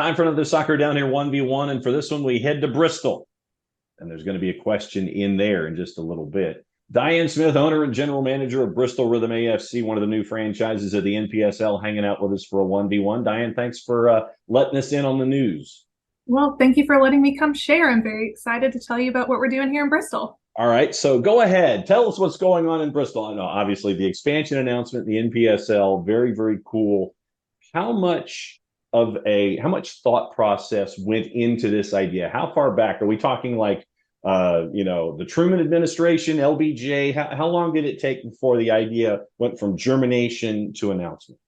Time for another Soccer Down Here 1v1. And for this one, we head to Bristol. And there's going to be a question in there in just a little bit. Diane Smith, owner and general manager of Bristol Rhythm AFC, one of the new franchises of the NPSL, hanging out with us for a 1v1. Diane, thanks for letting us in on the news. Well, thank you for letting me come share. I'm very excited to tell you about what we're doing here in Bristol. All right, so go ahead. Tell us what's going on in Bristol. I know, obviously, the expansion announcement, the NPSL, very, very cool. How much thought process went into this idea? How far back? Are we talking like, the Truman administration, LBJ? How long did it take before the idea went from germination to announcement?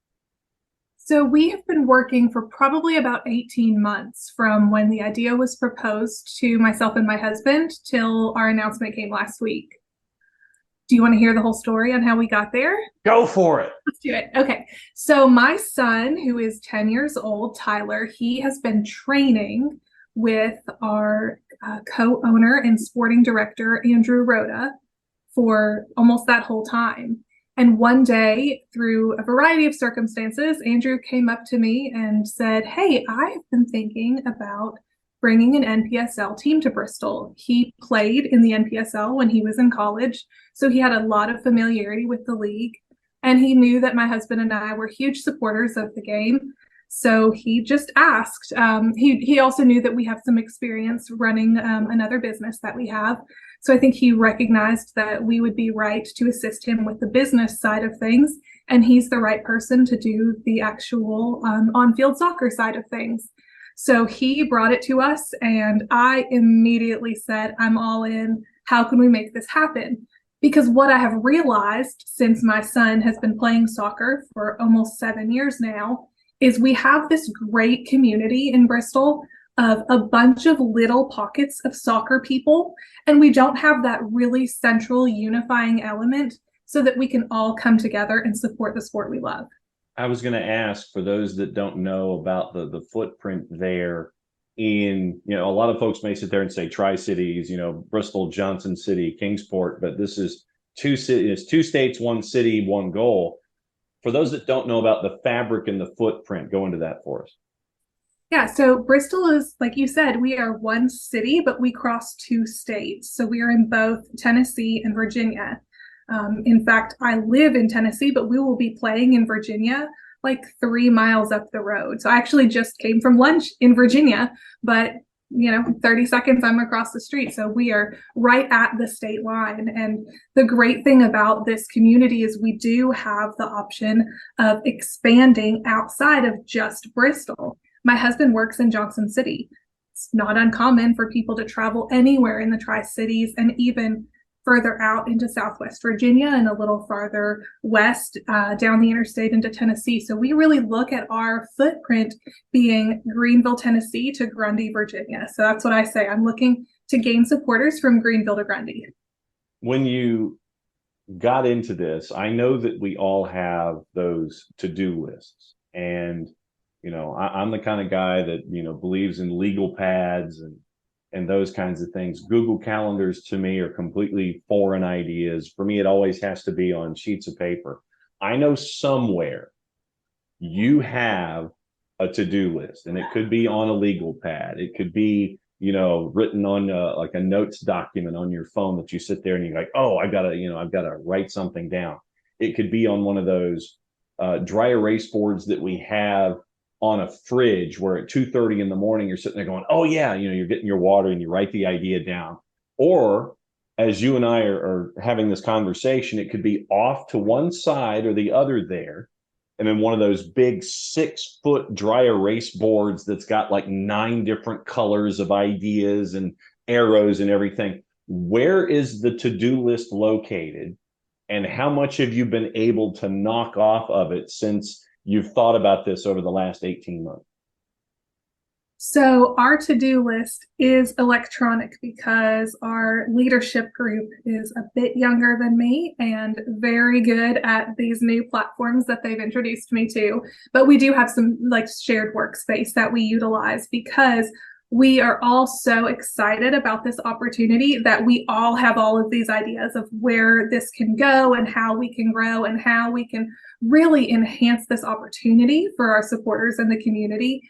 So we have been working for probably about 18 months from when the idea was proposed to myself and my husband till our announcement came last week. Do you want to hear the whole story on how we got there? Go for it. Let's do it. Okay. So my son, who is 10 years old, Tyler, he has been training with our co-owner and sporting director, Andrew Rhoda, for almost that whole time. And one day, through a variety of circumstances, Andrew came up to me and said, "Hey, I have been thinking about bringing an NPSL team to Bristol." He played in the NPSL when he was in college, so he had a lot of familiarity with the league. And he knew that my husband and I were huge supporters of the game. So he just asked. He also knew that we have some experience running another business that we have. So I think he recognized that we would be right to assist him with the business side of things. And he's the right person to do the actual on-field soccer side of things. So he brought it to us, and I immediately said, "I'm all in. How can we make this happen?" Because what I have realized since my son has been playing soccer for almost 7 years now is we have this great community in Bristol of a bunch of little pockets of soccer people, and we don't have that really central unifying element so that we can all come together and support the sport we love. I was going to ask, for those that don't know about the footprint there in, a lot of folks may sit there and say Tri-Cities, Bristol, Johnson City, Kingsport, but this is two cities, 2 states, 1 city, 1 goal. For those that don't know about the fabric and the footprint, go into that for us. Yeah, so Bristol is, like you said, we are 1 city, but we cross 2 states. So we are in both Tennessee and Virginia. In fact, I live in Tennessee, but we will be playing in Virginia like 3 miles up the road. So I actually just came from lunch in Virginia, but 30 seconds I'm across the street. So we are right at the state line. And the great thing about this community is we do have the option of expanding outside of just Bristol. My husband works in Johnson City. It's not uncommon for people to travel anywhere in the Tri-Cities and even further out into Southwest Virginia and a little farther west down the interstate into Tennessee. So we really look at our footprint being Greenville, Tennessee to Grundy, Virginia. So that's what I say. I'm looking to gain supporters from Greenville to Grundy. When you got into this, I know that we all have those to-do lists. And, I'm the kind of guy that, believes in legal pads and those kinds of things. Google Calendars to me are completely foreign ideas. For me, it always has to be on sheets of paper. I know somewhere you have a to-do list, and it could be on a legal pad. It could be, written on like a notes document on your phone that you sit there and you're like, oh, I've got to write something down. It could be on one of those dry erase boards that we have on a fridge where at 2:30 in the morning, you're sitting there going, oh yeah, you're getting your water and you write the idea down. Or as you and I are having this conversation, it could be off to one side or the other there. And then one of those big 6-foot dry erase boards that's got like 9 different colors of ideas and arrows and everything. Where is the to-do list located? And how much have you been able to knock off of it since you've thought about this over the last 18 months? So our to-do list is electronic because our leadership group is a bit younger than me and very good at these new platforms that they've introduced me to. But we do have some like shared workspace that we utilize because we are all so excited about this opportunity that we all have all of these ideas of where this can go and how we can grow and how we can really enhance this opportunity for our supporters in the community.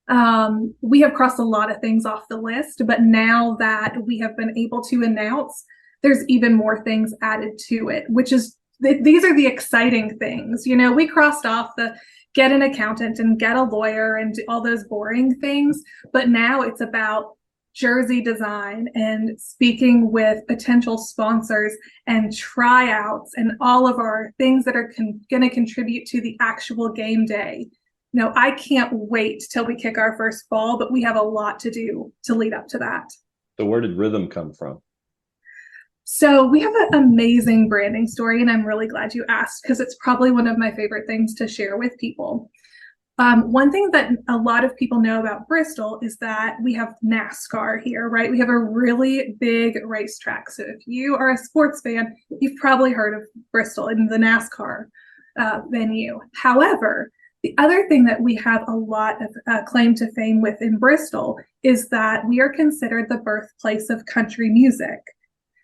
We have crossed a lot of things off the list, but now that we have been able to announce, there's even more things added to it, which is these are the exciting things. You know, we crossed off the get an accountant and get a lawyer and all those boring things, but now it's about jersey design and speaking with potential sponsors and tryouts and all of our things that are going to contribute to the actual game day. No, I can't wait till we kick our first ball, but we have a lot to do to lead up to that. So where did Rhythm come from? So we have an amazing branding story, and I'm really glad you asked because it's probably one of my favorite things to share with people. One thing that a lot of people know about Bristol is that we have NASCAR here, right? We have a really big racetrack. So if you are a sports fan, you've probably heard of Bristol in the NASCAR venue. However, the other thing that we have a lot of claim to fame with in Bristol is that we are considered the birthplace of country music.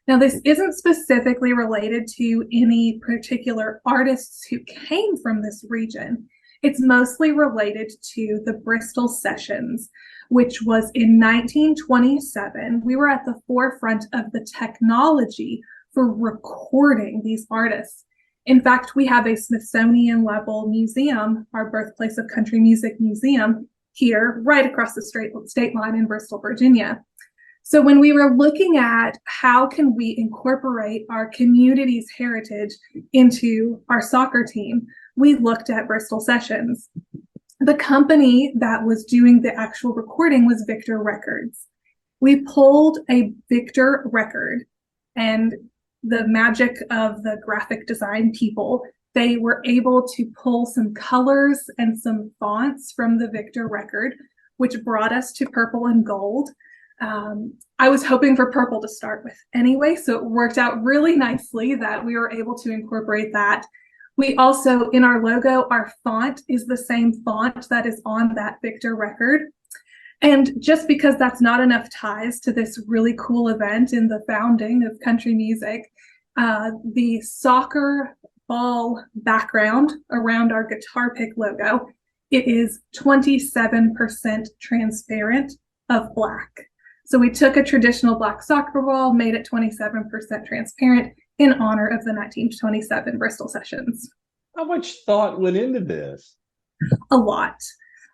Now, this isn't specifically related to any particular artists who came from this region. It's mostly related to the Bristol Sessions, which was in 1927. We were at the forefront of the technology for recording these artists. In fact, we have a Smithsonian level museum, our Birthplace of Country Music Museum, here right across the state line in Bristol, Virginia. So when we were looking at how can we incorporate our community's heritage into our soccer team, we looked at Bristol Sessions. The company that was doing the actual recording was Victor Records. We pulled a Victor record, and the magic of the graphic design people, they were able to pull some colors and some fonts from the Victor record, which brought us to purple and gold. I was hoping for purple to start with anyway, so it worked out really nicely that we were able to incorporate that. We also, in our logo, our font is the same font that is on that Victor record. And just because that's not enough ties to this really cool event in the founding of country music, the soccer ball background around our guitar pick logo, it is 27% transparent of black. So we took a traditional black soccer ball, made it 27% transparent in honor of the 1927 Bristol Sessions. How much thought went into this? A lot.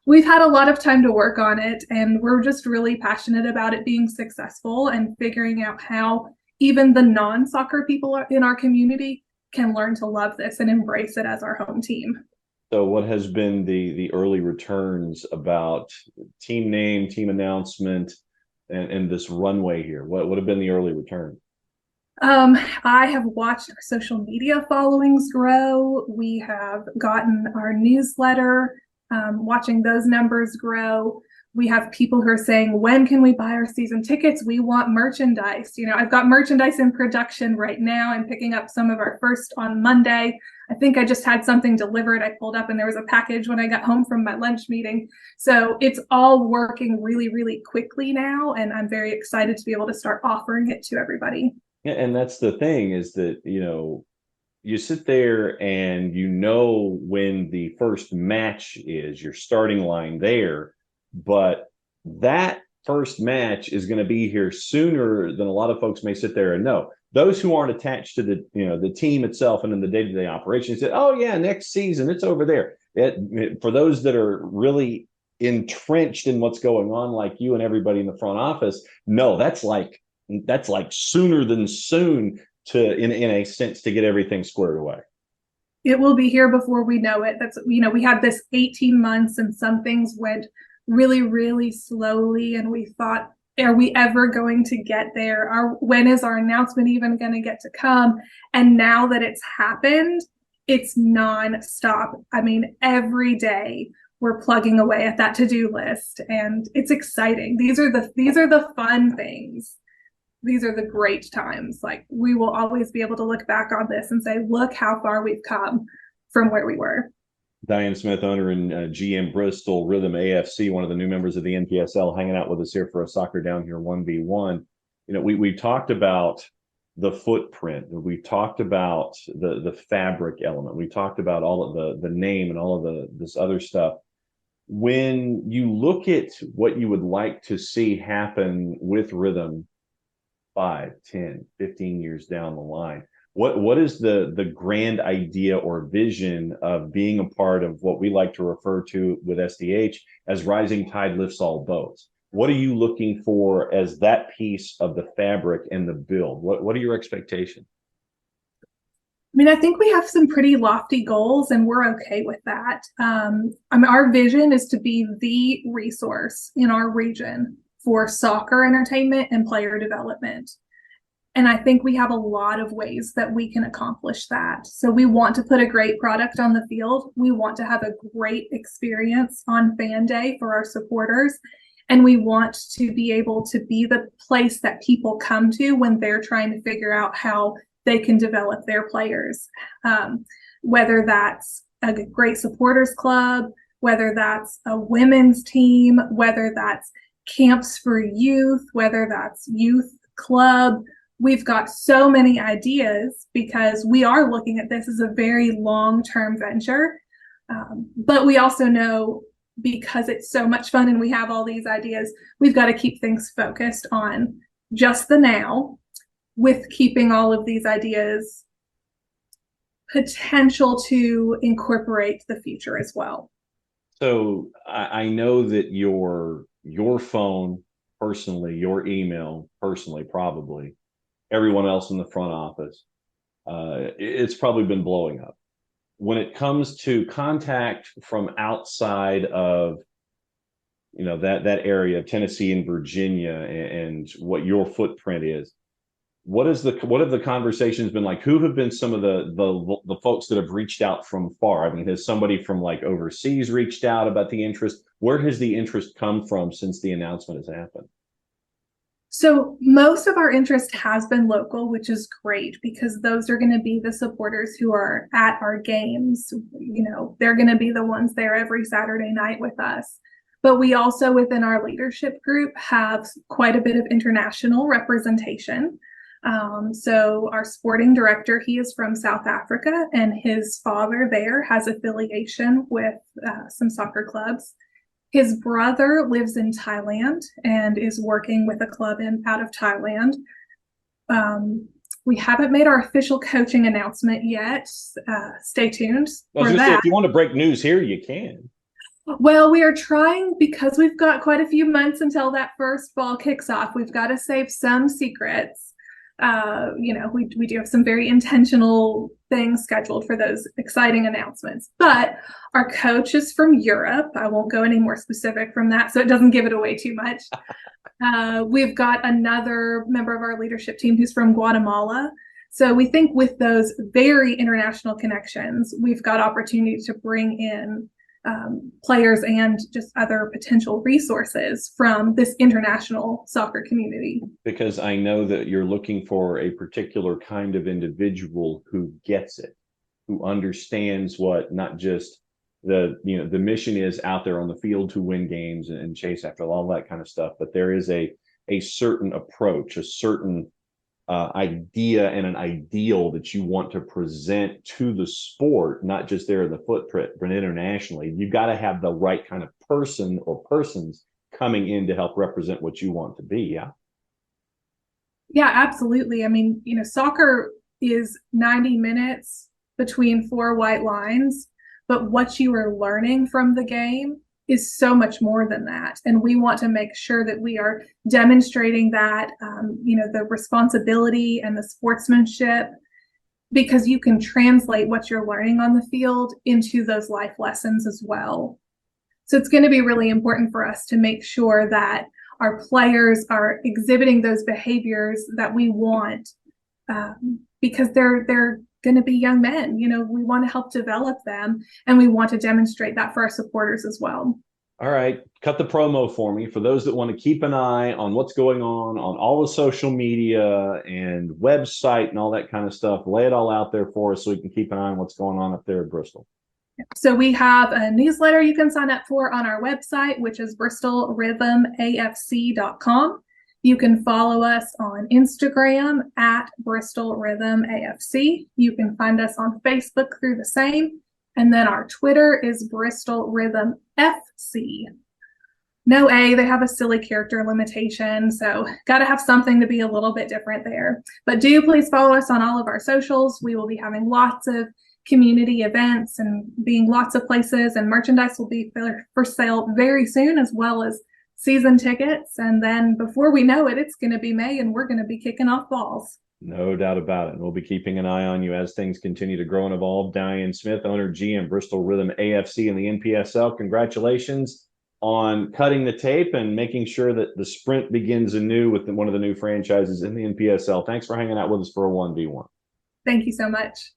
We've had a lot of time to work on it, and we're just really passionate about it being successful and figuring out how even the non-soccer people in our community can learn to love this and embrace it as our home team. So what has been the early returns about team name, team announcement, and this runway here? What have been the early returns? I have watched our social media followings grow. We have gotten our newsletter, watching those numbers grow. We have people who are saying, when can we buy our season tickets? We want merchandise. You know, I've got merchandise in production right now. I'm picking up some of our first on Monday. I think I just had something delivered. I pulled up and there was a package when I got home from my lunch meeting. So it's all working really, really quickly now. And I'm very excited to be able to start offering it to everybody. Yeah, and that's the thing is that, you know, you sit there and you know when the first match is, your starting line there, but that first match is going to be here sooner than a lot of folks may sit there and know. Those who aren't attached to the, you know, the team itself and in the day-to-day operations said, oh yeah, next season it's over there. For those that are really entrenched in what's going on, like you and everybody in the front office, no, that's like sooner than soon to in a sense to get everything squared away. It will be here before we know it. That's, you know, we had this 18 months and some things went really, really slowly, and we thought, are we ever going to get there? When is our announcement even going to get to come? And now that it's happened, it's nonstop. I mean, every day we're plugging away at that to-do list, and it's exciting. These are the fun things. These are the great times. Like, we will always be able to look back on this and say, look how far we've come from where we were. Diane Smith, owner and GM Bristol Rhythm AFC, one of the new members of the NPSL, hanging out with us here for a Soccer Down Here 1v1. You know, we talked about the footprint. We talked about the fabric element. We talked about all of the name and all of this other stuff. When you look at what you would like to see happen with Rhythm 5, 10, 15 years down the line, what is the grand idea or vision of being a part of what we like to refer to with SDH as rising tide lifts all boats? What are you looking for as that piece of the fabric and the build? What are your expectations? I mean, I think we have some pretty lofty goals, and we're okay with that. Our vision is to be the resource in our region for soccer entertainment and player development. And I think we have a lot of ways that we can accomplish that. So we want to put a great product on the field. We want to have a great experience on fan day for our supporters. And we want to be able to be the place that people come to when they're trying to figure out how they can develop their players. Whether that's a great supporters club, whether that's a women's team, whether that's camps for youth, whether that's youth club. We've got so many ideas because we are looking at this as a very long-term venture. But we also know, because it's so much fun and we have all these ideas, we've got to keep things focused on just the now, with keeping all of these ideas potential to incorporate the future as well. So I know that your phone personally, your email personally, probably everyone else in the front office, it's probably been blowing up. When it comes to contact from outside of that area of Tennessee and Virginia and what your footprint is, what have the conversations been like? Who have been some of the folks that have reached out from far? I mean, has somebody from like overseas reached out about the interest? Where has the interest come from since the announcement has happened? So most of our interest has been local, which is great because those are going to be the supporters who are at our games. They're going to be the ones there every Saturday night with us. But we also, within our leadership group, have quite a bit of international representation. So our sporting director, he is from South Africa, and his father there has affiliation with some soccer clubs. His brother lives in Thailand and is working with a club out of Thailand. We haven't made our official coaching announcement yet. Stay tuned for that. Say, if you want to break news here, you can. Well, we are trying, because we've got quite a few months until that first ball kicks off. We've got to save some secrets. We do have some very intentional things scheduled for those exciting announcements. But our coach is from Europe. I won't go any more specific from that, so it doesn't give it away too much. We've got another member of our leadership team who's from Guatemala. So we think with those very international connections, we've got opportunity to bring in players and just other potential resources from this international soccer community. Because I know that you're looking for a particular kind of individual who gets it, who understands what not just the mission is out there on the field to win games and chase after all that kind of stuff, but there is a certain approach, a certain idea and an ideal that you want to present to the sport, not just there in the footprint, but internationally. You've got to have the right kind of person or persons coming in to help represent what you want to be. Yeah. Yeah, absolutely. I mean, soccer is 90 minutes between four white lines, but what you are learning from the game is so much more than that. And we want to make sure that we are demonstrating that, the responsibility and the sportsmanship, because you can translate what you're learning on the field into those life lessons as well. So it's going to be really important for us to make sure that our players are exhibiting those behaviors that we want, because they're going to be young men. We want to help develop them, and we want to demonstrate that for our supporters as well. All right, cut the promo for me. For those that want to keep an eye on what's going on all the social media and website and all that kind of stuff, lay it all out there for us so we can keep an eye on what's going on up there at Bristol. So we have a newsletter you can sign up for on our website, which is bristolrhythmafc.com. You can follow us on Instagram at Bristol Rhythm AFC. You can find us on Facebook through the same. And then our Twitter is Bristol Rhythm FC. No A, they have a silly character limitation, so got to have something to be a little bit different there. But do please follow us on all of our socials. We will be having lots of community events and being lots of places, and merchandise will be for sale very soon, as well as season tickets. And then before we know it, it's going to be May and we're going to be kicking off balls. No doubt about it. And we'll be keeping an eye on you as things continue to grow and evolve. Diane Smith, owner, GM, Bristol Rhythm AFC and the NPSL. Congratulations on cutting the tape and making sure that the sprint begins anew with one of the new franchises in the NPSL. Thanks for hanging out with us for a 1v1. Thank you so much.